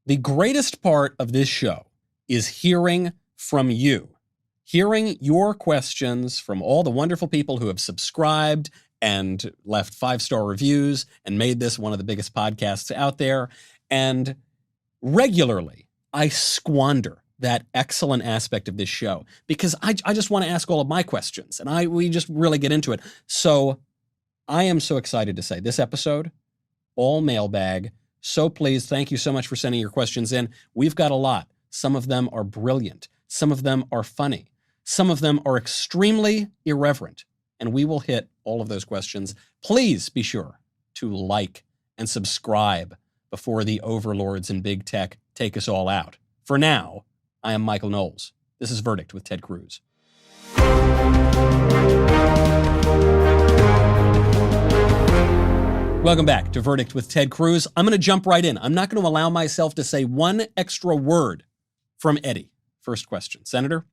The greatest part of this show is hearing from you, hearing your questions from all the wonderful people who have subscribed and left 5-star reviews and made this one of the biggest podcasts out there. And regularly, I squander that excellent aspect of this show because I just want to ask all of my questions, and we just really get into it. So I am so excited to say this episode, all mailbag. So please, thank you so much for sending your questions in. We've got a lot. Some of them are brilliant. Some of them are funny. Some of them are extremely irreverent. And we will hit all of those questions. Please be sure to like and subscribe before the overlords in big tech take us all out. For now, I am Michael Knowles. This is Verdict with Ted Cruz. Welcome back to Verdict with Ted Cruz. I'm going to jump right in. I'm not going to allow myself to say one extra word from Eddie. First question. Senator,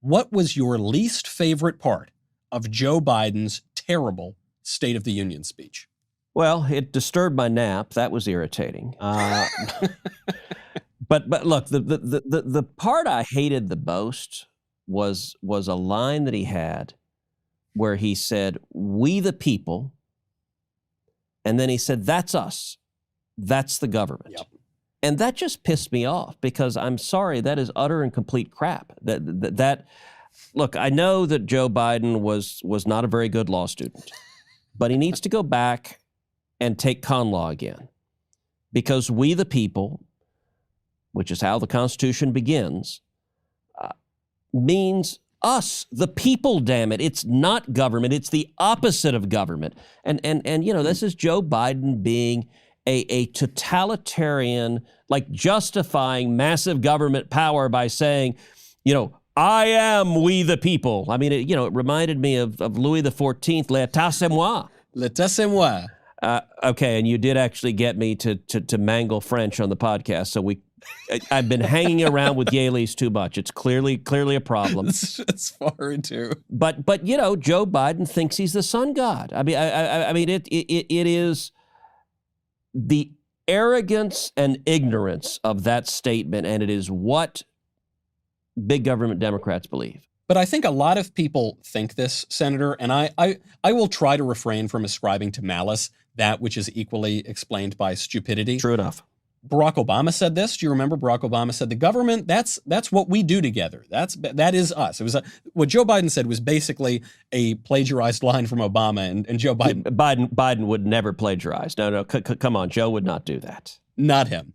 what was your least favorite part of Joe Biden's terrible State of the Union speech? Well, it disturbed my nap. That was irritating. But look, the part I hated the most was a line that he had where he said, "We the people," and then he said, "That's us. That's the government." Yep. And that just pissed me off because I'm sorry, that is utter and complete crap. Look, I know that Joe Biden was not a very good law student, but he needs to go back and take con law again, because we the people, which is how the Constitution begins, means us, the people, damn it. It's not government. It's the opposite of government. And this is Joe Biden being a totalitarian, like justifying massive government power by saying, I am we the people. I mean, it reminded me of Louis XIV, l'état c'est moi. L'état c'est moi. Okay, and you did actually get me to mangle French on the podcast, so I've been hanging around with Yaleys too much. It's clearly a problem. It's far too. But Joe Biden thinks he's the sun god. I mean, it is the arrogance and ignorance of that statement, and it is what big government Democrats believe. But I think a lot of people think this, Senator, and I will try to refrain from ascribing to malice that which is equally explained by stupidity. True enough. Barack Obama said this. Do you remember Barack Obama said the government, that's what we do together. That is us. It was what Joe Biden said was basically a plagiarized line from Obama, and Joe Biden. Biden would never plagiarize. No, come on. Joe would not do that. Not him.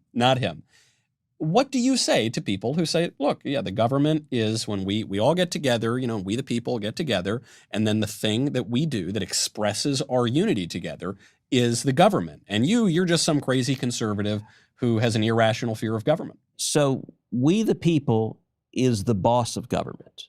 What do you say to people who say, look, yeah, the government is when we all get together, we the people get together, and then the thing that we do that expresses our unity together is the government. And you're just some crazy conservative who has an irrational fear of government. So we the people is the boss of government.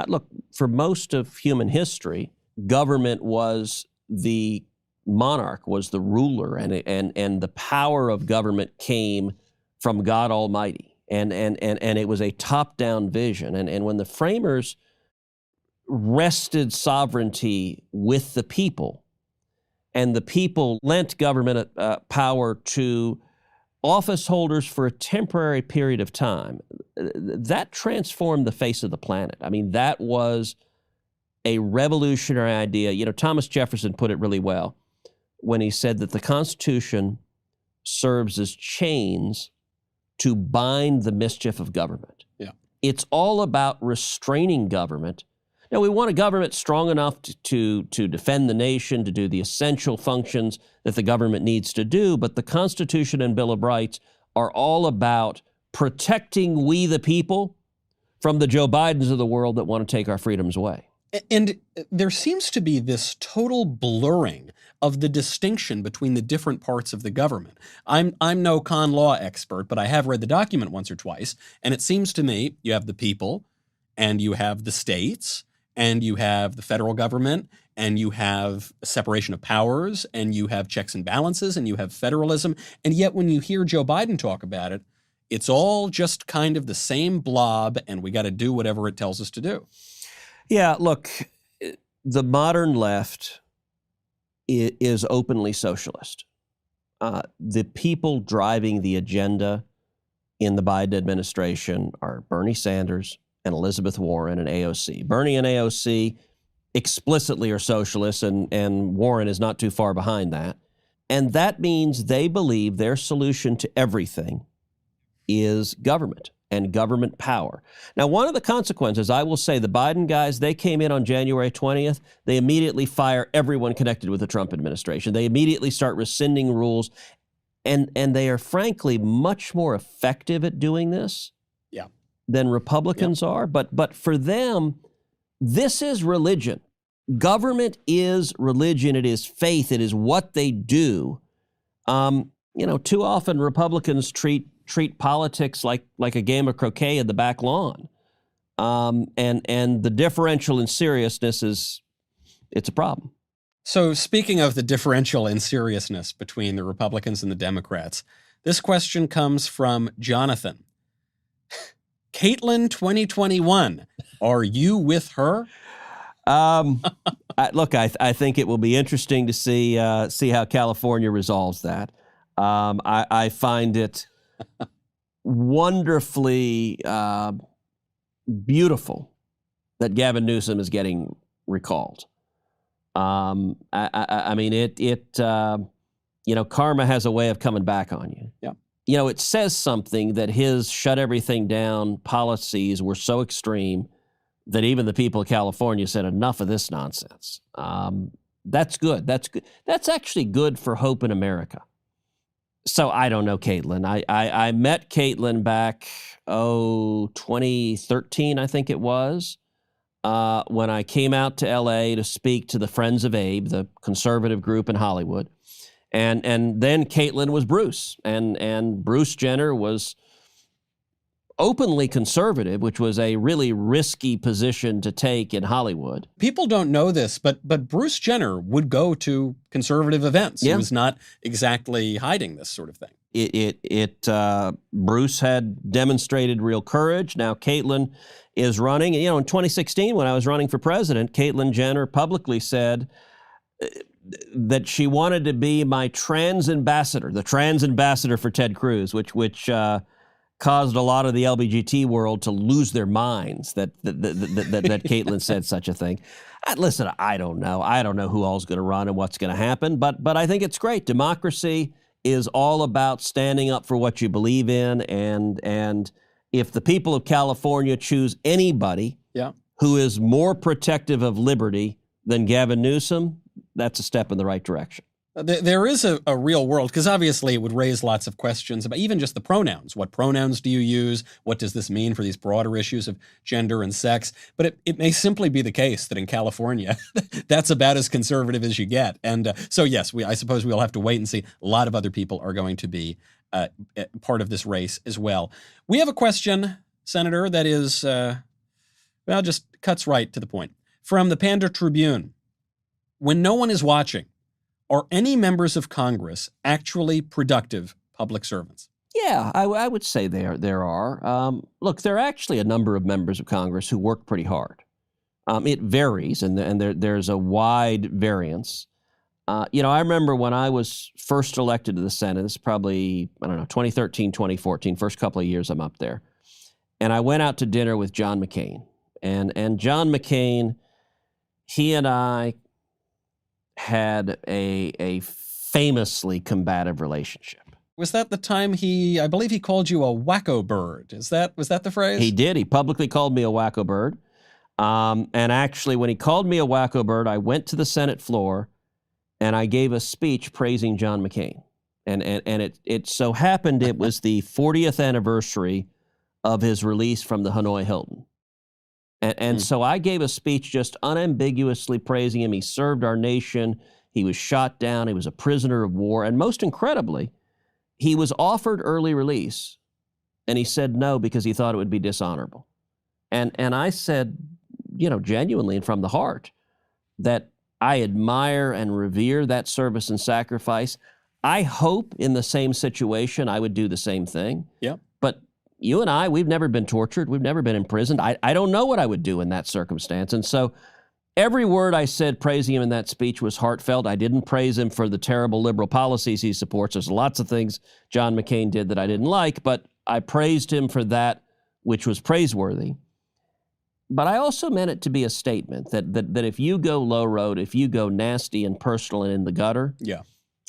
Look, for most of human history, government was the monarch, was the ruler, and the power of government came from God Almighty. And it was a top-down vision. And when the framers rested sovereignty with the people, and the people lent government power to office holders for a temporary period of time, that transformed the face of the planet. I mean, that was a revolutionary idea. Thomas Jefferson put it really well when he said that the Constitution serves as chains to bind the mischief of government. Yeah. It's all about restraining government. Now, we want a government strong enough to defend the nation, to do the essential functions that the government needs to do, but the Constitution and Bill of Rights are all about protecting we the people from the Joe Bidens of the world that want to take our freedoms away. And there seems to be this total blurring of the distinction between the different parts of the government. I'm no con law expert, but I have read the document once or twice, and it seems to me you have the people, and you have the states, and you have the federal government, and you have a separation of powers, and you have checks and balances, and you have federalism. And yet when you hear Joe Biden talk about it, it's all just kind of the same blob, and we got to do whatever it tells us to do. Yeah, look, the modern left is openly socialist. The people driving the agenda in the Biden administration are Bernie Sanders and Elizabeth Warren and AOC. Bernie and AOC explicitly are socialists, and Warren is not too far behind that. And that means they believe their solution to everything is government and government power. Now, one of the consequences, I will say, the Biden guys, they came in on January 20th. They immediately fire everyone connected with the Trump administration. They immediately start rescinding rules. And they are, frankly, much more effective at doing this than Republicans are. But for them, this is religion. Government is religion. It is faith. It is what they do. Too often Republicans treat politics like a game of croquet in the back lawn. And the differential in seriousness it's a problem. So speaking of the differential in seriousness between the Republicans and the Democrats, this question comes from Jonathan. Caitlin 2021, are you with her? I think it will be interesting to see how California resolves that. I find it wonderfully beautiful that Gavin Newsom is getting recalled. Karma has a way of coming back on you. Yeah. It says something that his shut everything down policies were so extreme that even the people of California said, enough of this nonsense. That's good. That's good. That's actually good for hope in America. So I don't know Caitlin. I met Caitlin back, 2013, I think it was, when I came out to L.A. to speak to the Friends of Abe, the conservative group in Hollywood. And then Caitlin was Bruce. And Bruce Jenner was openly conservative, which was a really risky position to take in Hollywood. People don't know this, but Bruce Jenner would go to conservative events. Yeah. He was not exactly hiding this sort of thing. Bruce had demonstrated real courage. Now Caitlin is running. In 2016, when I was running for president, Caitlin Jenner publicly said that she wanted to be my trans ambassador, the trans ambassador for Ted Cruz, which caused a lot of the LGBT world to lose their minds that Caitlin said such a thing. Listen, I don't know. I don't know who all's going to run and what's going to happen, but I think it's great. Democracy is all about standing up for what you believe in, and if the people of California choose anybody who is more protective of liberty than Gavin Newsom, that's a step in the right direction. There is a real world, because obviously it would raise lots of questions about even just the pronouns. What pronouns do you use? What does this mean for these broader issues of gender and sex? But it may simply be the case that in California, that's about as conservative as you get. And so, yes, I suppose we'll have to wait and see. A lot of other people are going to be part of this race as well. We have a question, Senator, that is, just cuts right to the point. From the Panda Tribune. When no one is watching, are any members of Congress actually productive public servants? Yeah, I would say there are. Look, there are actually a number of members of Congress who work pretty hard. It varies, and there's a wide variance. I remember when I was first elected to the Senate, this is probably, 2013, 2014, first couple of years I'm up there. And I went out to dinner with John McCain. And John McCain, he and I had a famously combative relationship. Was that the time I believe he called you a wacko bird? Was that the phrase? He did. He publicly called me a wacko bird. And actually, when he called me a wacko bird, I went to the Senate floor and I gave a speech praising John McCain. And it so happened it was the 40th anniversary of his release from the Hanoi Hilton. And so I gave a speech just unambiguously praising him. He served our nation. He was shot down. He was a prisoner of war. And most incredibly, he was offered early release. And he said no because he thought it would be dishonorable. And I said, genuinely and from the heart, that I admire and revere that service and sacrifice. I hope in the same situation I would do the same thing. Yeah. But you and I, we've never been tortured. We've never been imprisoned. I don't know what I would do in that circumstance. And so Every word I said praising him in that speech was heartfelt. I didn't praise him for the terrible liberal policies he supports. There's lots of things John McCain did that I didn't like, but I praised him for that which was praiseworthy. But I also meant it to be a statement that if you go low road, if you go nasty and personal and in the gutter,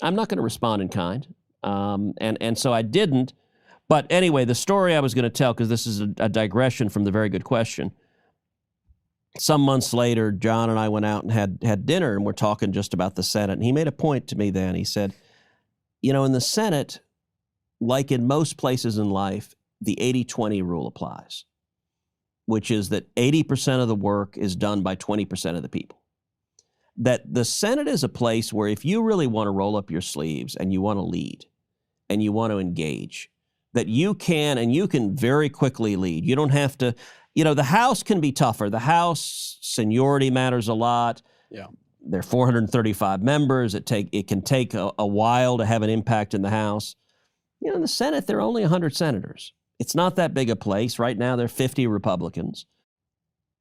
I'm not going to respond in kind. And so I didn't. But anyway, the story I was going to tell, because this is a digression from the very good question. Some months later, John and I went out and had dinner, and we're talking just about the Senate. And he made a point to me then. He said, you know, in the Senate, like in most places in life, the 80-20 rule applies, which is that 80% of the work is done by 20% of the people. That the Senate is a place where if you really want to roll up your sleeves and you want to lead and you want to engage, that you can, and you can very quickly lead. You don't have to, you know, the House can be tougher. The House seniority matters a lot. Yeah. There are 435 members. It can take a while to have an impact in the House. You know, in the Senate, there are only 100 senators. It's not that big a place. Right now, there are 50 Republicans.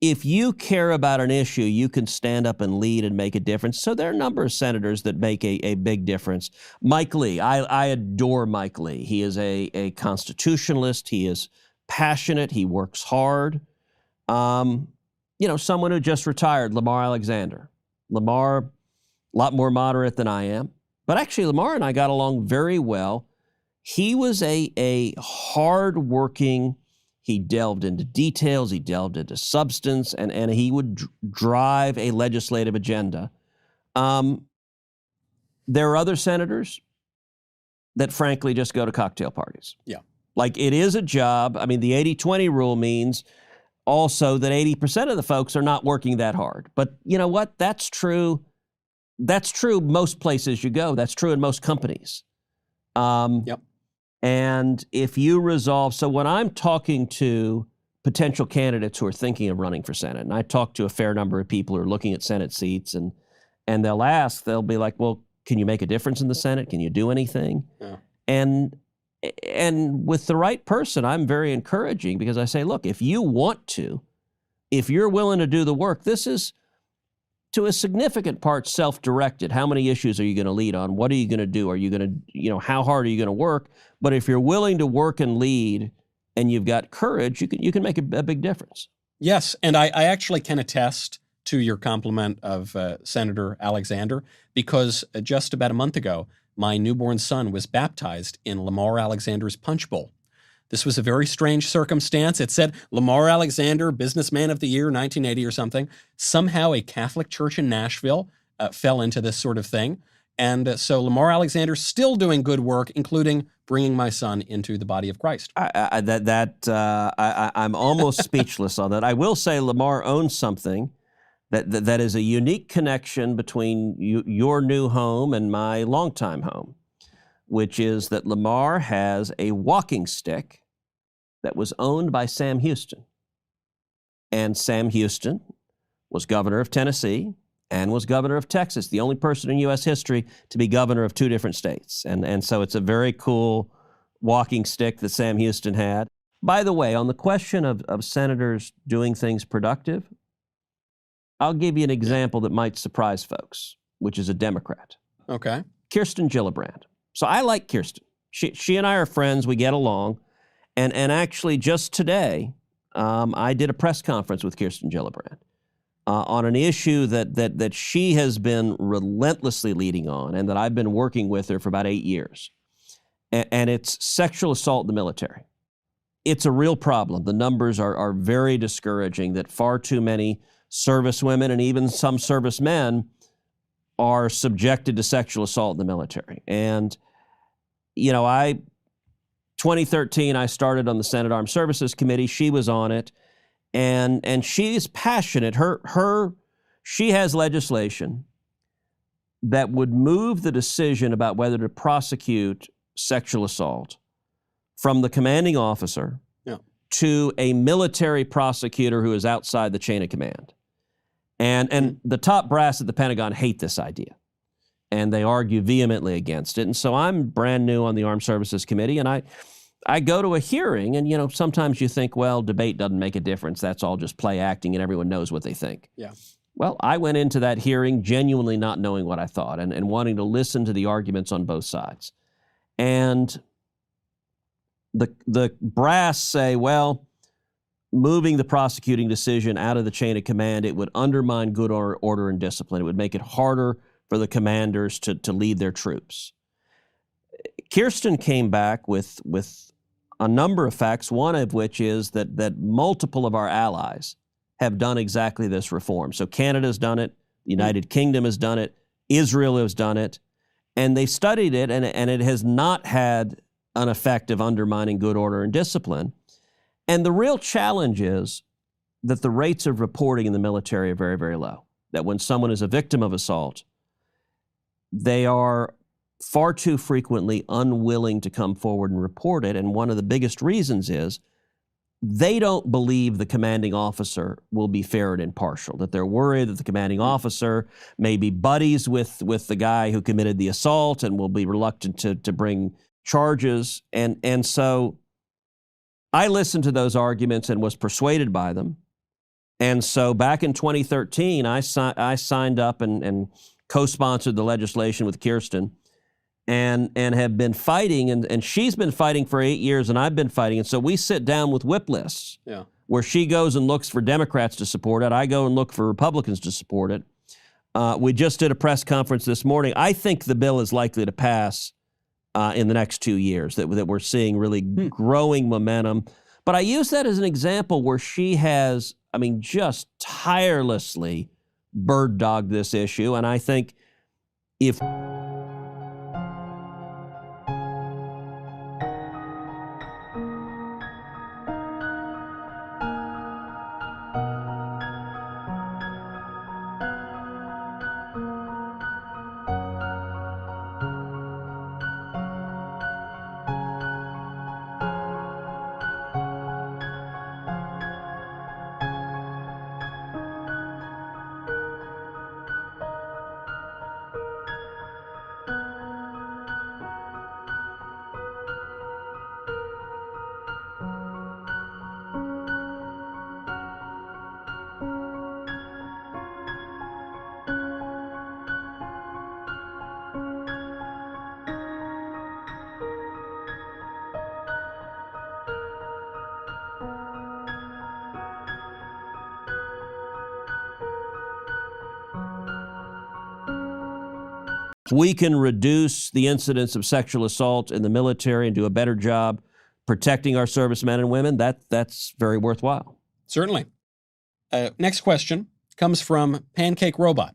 If you care about an issue, you can stand up and lead and make a difference. So there are a number of senators that make a big difference. Mike Lee, I adore Mike Lee. He is a constitutionalist. He is passionate. He works hard. You know, someone who just retired, Lamar Alexander. Lamar, a lot more moderate than I am. But actually, Lamar and I got along very well. He was a hard-working, he delved into details, he delved into substance, and he would drive a legislative agenda. There are other senators that frankly just go to cocktail parties. Yeah. Like, it is a job. I mean, the 80-20 rule means also that 80% of the folks are not working that hard. But you know what? That's true. That's true most places you go. That's true in most companies. Yep. And if you resolve, so when I'm talking to potential candidates who are thinking of running for Senate, and I talk to a fair number of people who are looking at Senate seats, and they'll be like, well, can you make a difference in the Senate? Can you do anything? Yeah. And with the right person, I'm very encouraging, because I say, look, if you want to, if you're willing to do the work, this is to a significant part self-directed. How many issues are you going to lead on? What are you going to do? Are you going to, how hard are you going to work? But if you're willing to work and lead and you've got courage, you can make a big difference. Yes, and I actually can attest to your compliment of Senator Alexander, because just about a month ago, my newborn son was baptized in Lamar Alexander's punch bowl. This was a very strange circumstance. It said Lamar Alexander, Businessman of the Year, 1980 or something. Somehow a Catholic church in Nashville fell into this sort of thing. And so Lamar Alexander's still doing good work, including bringing my son into the body of Christ. I'm almost speechless on that. I will say Lamar owns something that is a unique connection between your new home and my longtime home, which is that Lamar has a walking stick that was owned by Sam Houston. And Sam Houston was governor of Tennessee and was governor of Texas, the only person in U.S. history to be governor of two different states. And so it's a very cool walking stick that Sam Houston had. By the way, on the question of senators doing things productive, I'll give you an example that might surprise folks, which is a Democrat. Okay. Kirsten Gillibrand. So I like Kirsten. She and I are friends. We get along. And actually, just today, I did a press conference with Kirsten Gillibrand on an issue that she has been relentlessly leading on, and that I've been working with her for about 8 years. And it's sexual assault in the military. It's a real problem. The numbers are very discouraging, that far too many servicewomen and even some servicemen are subjected to sexual assault in the military. And, 2013, I started on the Senate Armed Services Committee. She was on it, and she is passionate. She has legislation that would move the decision about whether to prosecute sexual assault from the commanding officer to a military prosecutor who is outside the chain of command. And the top brass at the Pentagon hate this idea, and they argue vehemently against it. And so I'm brand new on the Armed Services Committee, and I go to a hearing, and sometimes you think, well, debate doesn't make a difference. That's all just play acting, and everyone knows what they think. Yeah. Well, I went into that hearing genuinely not knowing what I thought and wanting to listen to the arguments on both sides. And the brass say, well, moving the prosecuting decision out of the chain of command, it would undermine good order and discipline. It would make it harder for the commanders to lead their troops. Kirsten came back with a number of facts, one of which is that multiple of our allies have done exactly this reform. So Canada's done it, the United Kingdom has done it, Israel has done it, and they studied it, and it has not had an effect of undermining good order and discipline. And the real challenge is that the rates of reporting in the military are very, very low. That when someone is a victim of assault, they are far too frequently unwilling to come forward and report it. And one of the biggest reasons is they don't believe the commanding officer will be fair and impartial, that they're worried that the commanding officer may be buddies with the guy who committed the assault and will be reluctant to bring charges. And so I listened to those arguments and was persuaded by them. And so back in 2013, I signed up and co-sponsored the legislation with Kirsten and have been fighting, and she's been fighting for 8 years, and I've been fighting. And so we sit down with whip lists where she goes and looks for Democrats to support it. I go and look for Republicans to support it. We just did a press conference this morning. I think the bill is likely to pass in the next 2 years, that we're seeing really growing momentum. But I use that as an example where she has, just tirelessly bird-dogged this issue. And I think if we can reduce the incidence of sexual assault in the military and do a better job protecting our servicemen and women, that's very worthwhile. Certainly. Next question comes from Pancake Robot.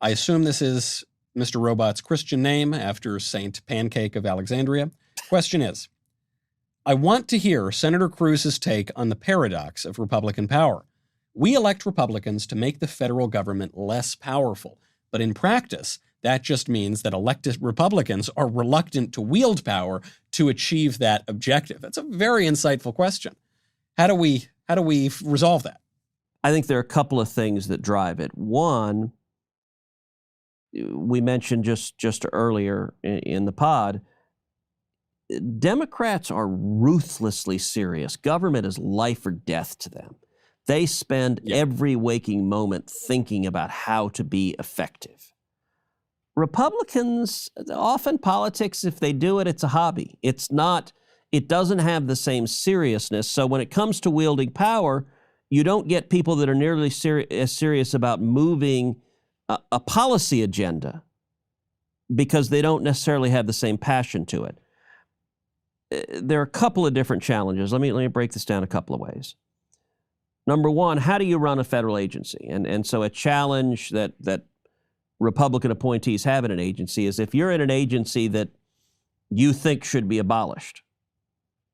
I assume this is Mr. Robot's Christian name after Saint Pancake of Alexandria. Question is, I want to hear Senator Cruz's take on the paradox of Republican power. We elect Republicans to make the federal government less powerful, but in practice, that just means that elected Republicans are reluctant to wield power to achieve that objective. That's a very insightful question. How do we resolve that? I think there are a couple of things that drive it. One, we mentioned just earlier in the pod, Democrats are ruthlessly serious. Government is life or death to them. They spend every waking moment thinking about how to be effective. Republicans, often politics, if they do it, it's a hobby. It doesn't have the same seriousness. So when it comes to wielding power, you don't get people that are nearly as serious about moving a policy agenda because they don't necessarily have the same passion to it. There are a couple of different challenges. Let me break this down a couple of ways. Number one, how do you run a federal agency? And so a challenge that Republican appointees have in an agency is if you're in an agency that you think should be abolished,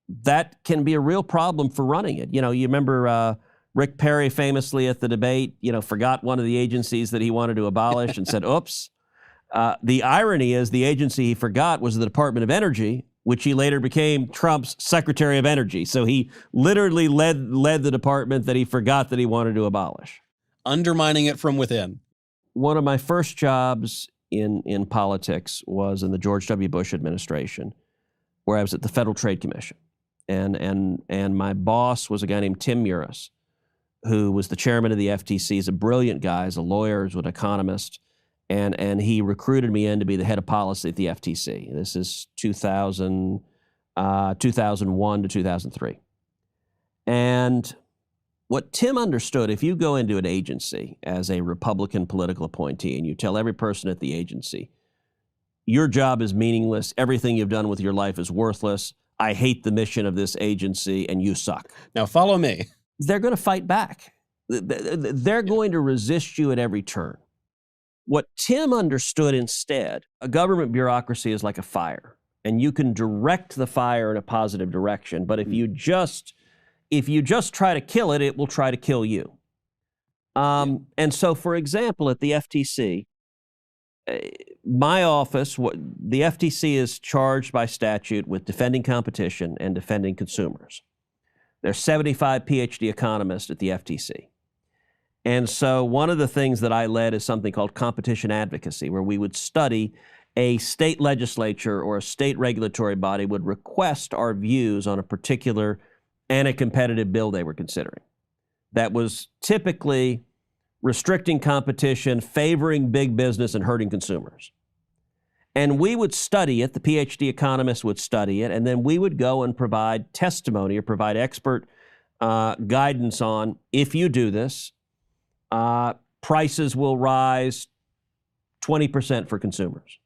that can be a real problem for running it. You remember Rick Perry famously at the debate, forgot one of the agencies that he wanted to abolish and said, oops. The irony is the agency he forgot was the Department of Energy, which he later became Trump's Secretary of Energy. So he literally led the department that he forgot that he wanted to abolish. Undermining it from within. One of my first jobs in politics was in the George W. Bush administration, where I was at the Federal Trade Commission. And my boss was a guy named Tim Muris. who was the chairman of the FTC, is a brilliant guy, is a lawyer, is an economist, and he recruited me in to be the head of policy at the FTC. This is 2001 to 2003. And what Tim understood, if you go into an agency as a Republican political appointee and you tell every person at the agency, your job is meaningless, everything you've done with your life is worthless, I hate the mission of this agency, and you suck. Now follow me. They're going to fight back. They're going to resist you at every turn. What Tim understood instead, a government bureaucracy is like a fire, and you can direct the fire in a positive direction, but if you just try to kill it, it will try to kill you. And so, for example, at the FTC, my office, the FTC is charged by statute with defending competition and defending consumers. There's 75 PhD economists at the FTC. And so one of the things that I led is something called competition advocacy, where we would study a state legislature or a state regulatory body would request our views on a particular anti-competitive bill they were considering. That was typically restricting competition, favoring big business, and hurting consumers. And we would study it, the PhD economists would study it, and then we would go and provide testimony or provide expert guidance on, if you do this, prices will rise 20% for consumers.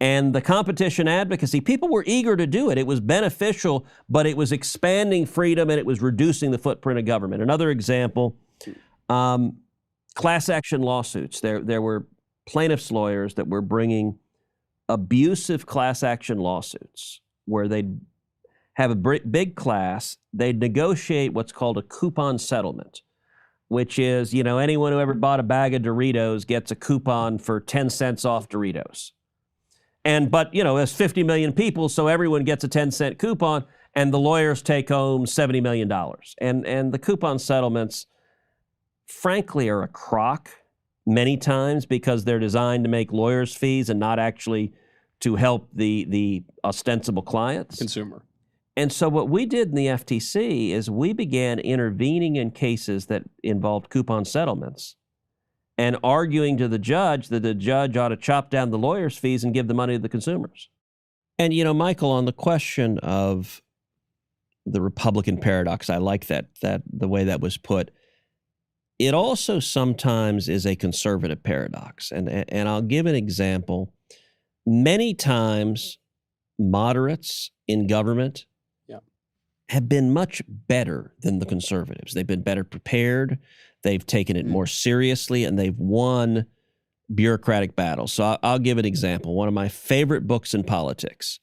And the competition advocacy, people were eager to do it. It was beneficial, but it was expanding freedom and it was reducing the footprint of government. Another example, class action lawsuits. There were plaintiffs' lawyers that were bringing abusive class action lawsuits where they'd have a big class, they'd negotiate what's called a coupon settlement, which is, anyone who ever bought a bag of Doritos gets a coupon for 10 cents off Doritos. But there's 50 million people, so everyone gets a 10-cent coupon, and the lawyers take home $70 million. And the coupon settlements, frankly, are a crock many times because they're designed to make lawyers' fees and not actually to help the ostensible clients. Consumer. And so what we did in the FTC is we began intervening in cases that involved coupon settlements and arguing to the judge that the judge ought to chop down the lawyers' fees and give the money to the consumers. And, Michael, on the question of the Republican paradox, I like that the way that was put. It also sometimes is a conservative paradox. And I'll give an example. Many times, moderates in government have been much better than the conservatives. They've been better prepared. They've taken it more seriously, and they've won bureaucratic battles. So I'll give an example. One of my favorite books in politics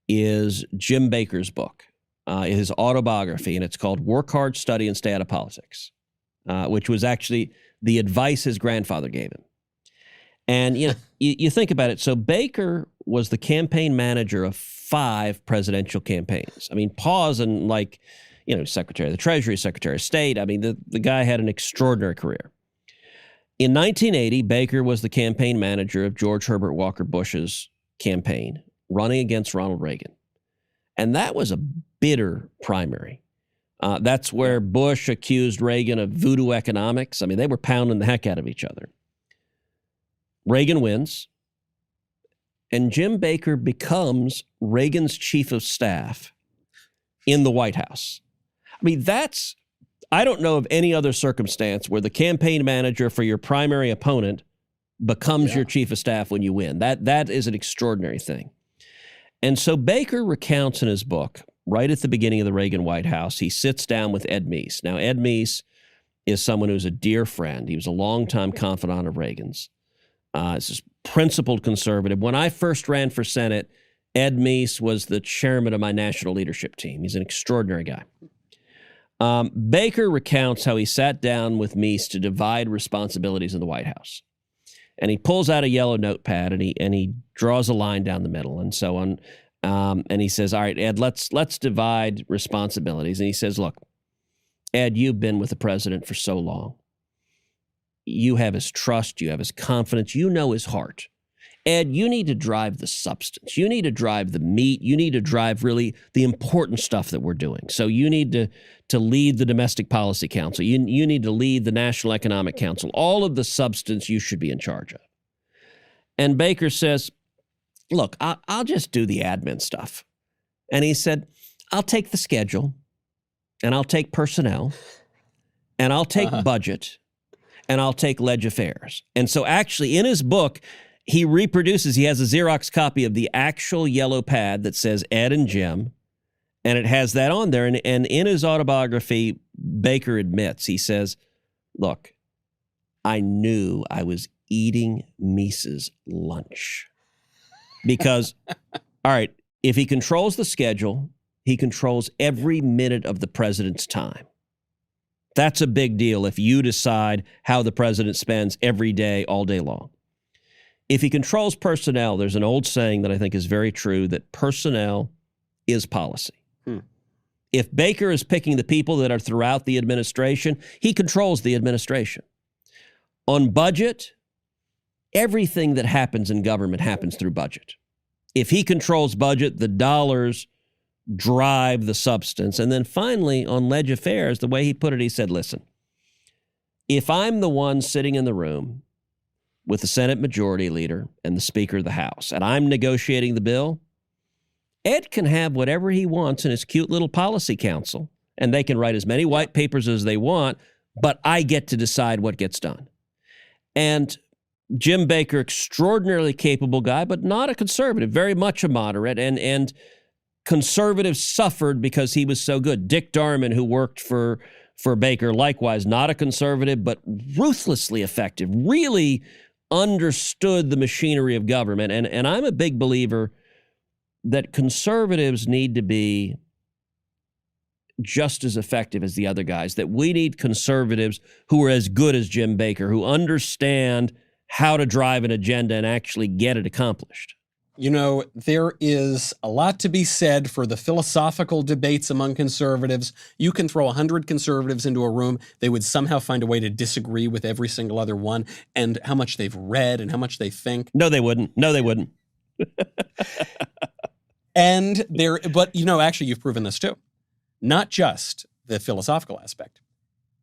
is Jim Baker's book, his autobiography, and it's called Work Hard, Study, and Stay Out of Politics, which was actually the advice his grandfather gave him. And you think about it. So Baker was the campaign manager of 5 presidential campaigns. I mean, pause and Secretary of the Treasury, Secretary of State. I mean, the guy had an extraordinary career. In 1980, Baker was the campaign manager of George Herbert Walker Bush's campaign, running against Ronald Reagan. And that was a bitter primary. That's where Bush accused Reagan of voodoo economics. I mean, they were pounding the heck out of each other. Reagan wins, and Jim Baker becomes Reagan's chief of staff in the White House. I mean, I don't know of any other circumstance where the campaign manager for your primary opponent becomes your chief of staff when you win. That is an extraordinary thing. And so Baker recounts in his book, right at the beginning of the Reagan White House, he sits down with Ed Meese. Now, Ed Meese is someone who's a dear friend. He was a longtime confidant of Reagan's. He's this principled conservative. When I first ran for Senate, Ed Meese was the chairman of my national leadership team. He's an extraordinary guy. Baker recounts how he sat down with Meese to divide responsibilities in the White House. And he pulls out a yellow notepad and he draws a line down the middle and so on. And he says, all right, Ed, let's divide responsibilities. And he says, look, Ed, you've been with the president for so long. You have his trust. You have his confidence. You know his heart. Ed, you need to drive the substance. You need to drive the meat. You need to drive really the important stuff that we're doing. So you need to lead the Domestic Policy Council. You need to lead the National Economic Council. All of the substance you should be in charge of. And Baker says, look, I'll just do the admin stuff. And he said, I'll take the schedule, and I'll take personnel, and I'll take budget, and I'll take leg affairs. And so actually in his book, he has a Xerox copy of the actual yellow pad that says Ed and Jim, and it has that on there. And in his autobiography, Baker admits, he says, look, I knew I was eating Mises' lunch. Because, all right, if he controls the schedule, he controls every minute of the president's time. That's a big deal if you decide how the president spends every day, all day long. If he controls personnel, there's an old saying that I think is very true, that personnel is policy. If Baker is picking the people that are throughout the administration, he controls the administration. On budget, everything that happens in government happens through budget. If he controls budget, the dollars drive the substance. And then finally, on leg affairs, the way he put it, he said, listen, if I'm the one sitting in the room with the Senate Majority Leader and the Speaker of the House, and I'm negotiating the bill, Ed can have whatever he wants in his cute little policy council, and they can write as many white papers as they want, but I get to decide what gets done. And Jim Baker, extraordinarily capable guy, but not a conservative, very much a moderate, and conservatives suffered because he was so good. Dick Darman, who worked for Baker, likewise, not a conservative, but ruthlessly effective, really understood the machinery of government. And I'm a big believer that conservatives need to be just as effective as the other guys, that we need conservatives who are as good as Jim Baker, who understand how to drive an agenda and actually get it accomplished. You know, there is a lot to be said for the philosophical debates among conservatives. You can throw 100 conservatives into a room. They would somehow find a way to disagree with every single other one, and how much they've read and how much they think. No, they wouldn't. But you know, actually, you've proven this too. Not just the philosophical aspect.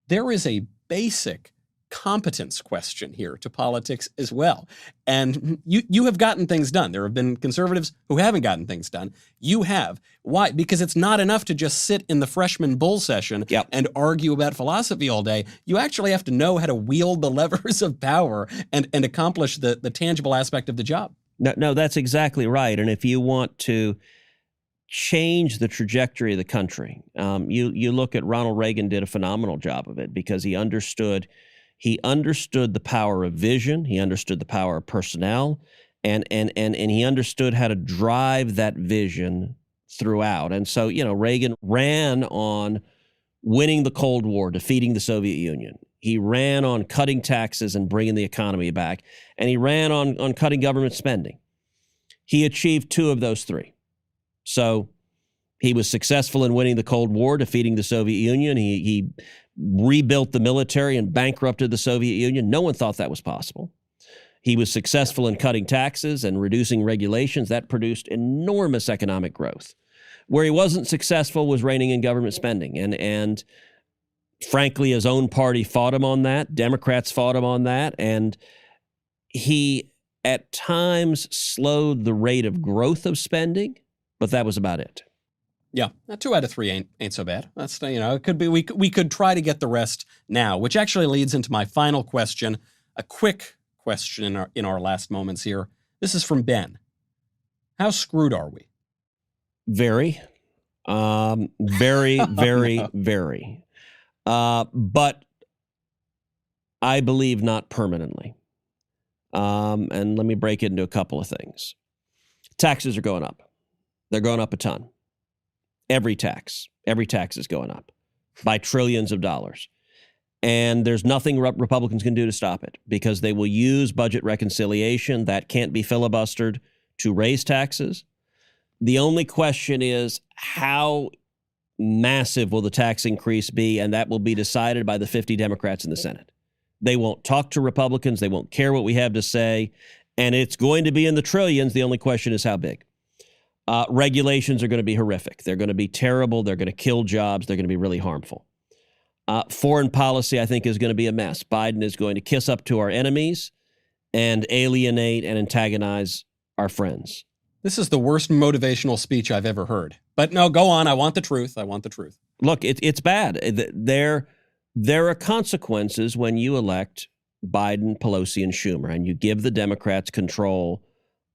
There is a basic competence question here to politics as well. And you have gotten things done. There have been conservatives who haven't gotten things done. You have. Why? Because it's not enough to just sit in the freshman bull session and argue about philosophy all day. You actually have to know how to wield the levers of power and accomplish the tangible aspect of the job. No, that's exactly right. And if you want to change the trajectory of the country, you look at Ronald Reagan did a phenomenal job of it because he understood the power of vision, he understood the power of personnel, and he understood how to drive that vision throughout. And so, you know, Reagan ran on winning the Cold War, defeating the Soviet Union. He ran on cutting taxes and bringing the economy back, and he ran on cutting government spending. He achieved two of those three. So he was successful in winning the Cold War, defeating the Soviet Union. He rebuilt the military and bankrupted the Soviet Union. No one thought that was possible. He was successful in cutting taxes and reducing regulations. That produced enormous economic growth. Where he wasn't successful was reining in government spending. And frankly, his own party fought him on that. Democrats fought him on that. And he, at times, slowed the rate of growth of spending, but that was about it. Yeah, 2 out of 3 ain't so bad. That's, you know, it could be, we could try to get the rest now, which actually leads into my final question, a quick question in our last moments here. This is from Ben. How screwed are we? Very, very, very. But I believe not permanently. And let me break it into a couple of things. Taxes are going up. They're going up a ton. Every tax is going up by trillions of dollars. And there's nothing Republicans can do to stop it because they will use budget reconciliation that can't be filibustered to raise taxes. The only question is how massive will the tax increase be, and that will be decided by the 50 Democrats in the Senate. They won't talk to Republicans. They won't care what we have to say. And it's going to be in the trillions. The only question is how big. Regulations are going to be horrific. They're going to be terrible. They're going to kill jobs. They're going to be really harmful. Foreign policy, I think, is going to be a mess. Biden is going to kiss up to our enemies and alienate and antagonize our friends. This is the worst motivational speech I've ever heard. But no, go on. I want the truth. I want the truth. Look, it's bad. There are consequences when you elect Biden, Pelosi, and Schumer, and you give the Democrats control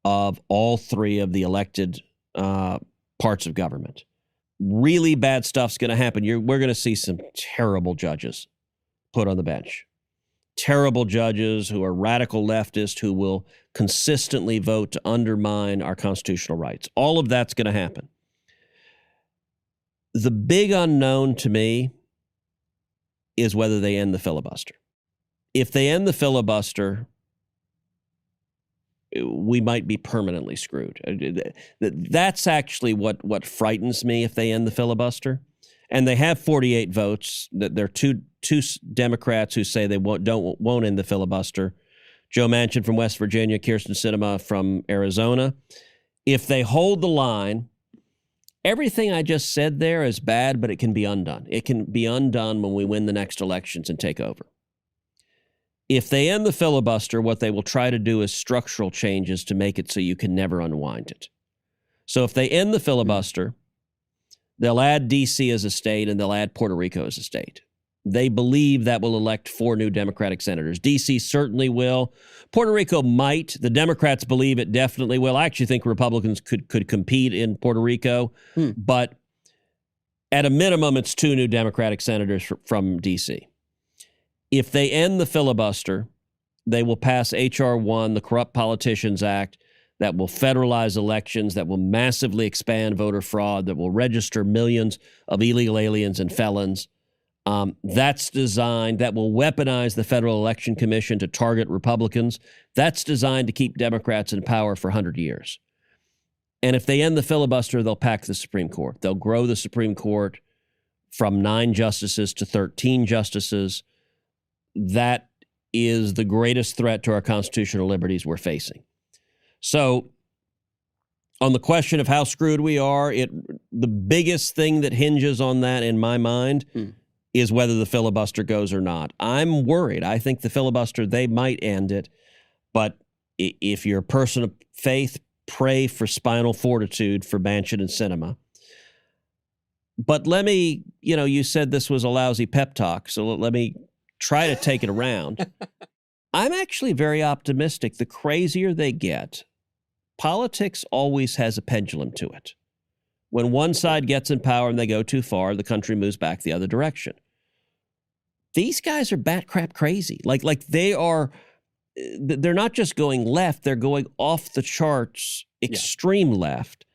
of all three of the elected parts of government. Really bad stuff's going to happen. We're going to see some terrible judges put on the bench. Terrible judges who are radical leftists who will consistently vote to undermine our constitutional rights. All of that's going to happen. The big unknown to me is whether they end the filibuster. If they end the filibuster, we might be permanently screwed. That's actually what frightens me if they end the filibuster. And they have 48 votes. There are two Democrats who say they won't end the filibuster. Joe Manchin from West Virginia, Kyrsten Sinema from Arizona. If they hold the line, everything I just said there is bad, but it can be undone. It can be undone when we win the next elections and take over. If they end the filibuster, what they will try to do is structural changes to make it so you can never unwind it. So if they end the filibuster, they'll add D.C. as a state and they'll add Puerto Rico as a state. They believe that will elect 4 new Democratic senators. D.C. certainly will. Puerto Rico might. The Democrats believe it definitely will. I actually think Republicans could compete in Puerto Rico. But at a minimum, it's 2 new Democratic senators from D.C. If they end the filibuster, they will pass H.R. 1, the Corrupt Politicians Act, that will federalize elections, that will massively expand voter fraud, that will register millions of illegal aliens and felons. That's designed, that will weaponize the Federal Election Commission to target Republicans. That's designed to keep Democrats in power for 100 years. And if they end the filibuster, they'll pack the Supreme Court. They'll grow the Supreme Court from 9 justices to 13 justices. That is the greatest threat to our constitutional liberties we're facing. So on the question of how screwed we are, the biggest thing that hinges on that in my mind is whether the filibuster goes or not. I'm worried. I think the filibuster, they might end it. But if you're a person of faith, pray for spinal fortitude for Manchin and Sinema. But let me, you said this was a lousy pep talk, so let me try to take it around. I'm actually very optimistic. The crazier they get, politics always has a pendulum to it. When one side gets in power and they go too far, the country moves back the other direction. These guys are bat crap crazy. Like they're not just going left, they're going off the charts, extreme left.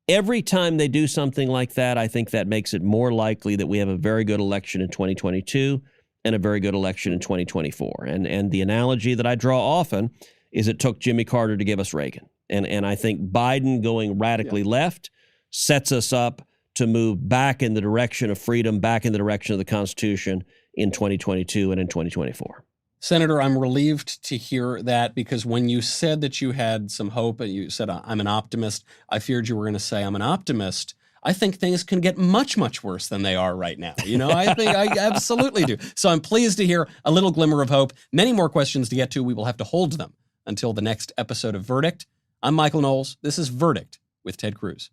Every time they do something like that, I think that makes it more likely that we have a very good election in 2022 and a very good election in 2024. And the analogy that I draw often is it took Jimmy Carter to give us Reagan. And I think Biden going radically left sets us up to move back in the direction of freedom, back in the direction of the Constitution in 2022 and in 2024. Senator, I'm relieved to hear that, because when you said that you had some hope and you said, I'm an optimist, I feared you were going to say, I'm an optimist. I think things can get much, much worse than they are right now. I think I absolutely do. So I'm pleased to hear a little glimmer of hope. Many more questions to get to. We will have to hold them until the next episode of Verdict. I'm Michael Knowles. This is Verdict with Ted Cruz.